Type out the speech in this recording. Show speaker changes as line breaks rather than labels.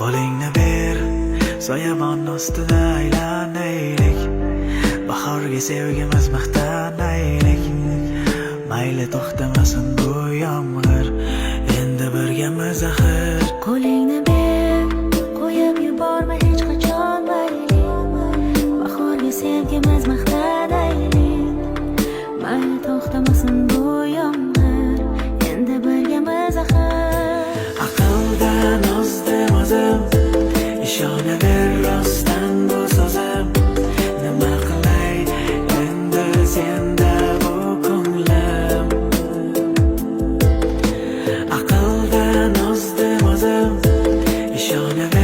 Qo'lingni ber, soyabon ustida aylanaylik. Bahorga sevgimiz maqtanaylik. Mayli to'xtamasin bu yomg'ir, endi birgamiz axir.
Qo'lingni ber, qo'yib yuborma hech qachon mayli. Bahorga sevgimiz maqtanaylik. Mayli to'xtamasin bu yomg'ir, endi birgamiz axir.
Aqldan ozdim o'zim, ishonaver rostdan bu so'zim. Nima qilay endi senda bu ko'nglim? Aqldan ozdim o'zim, ishonaver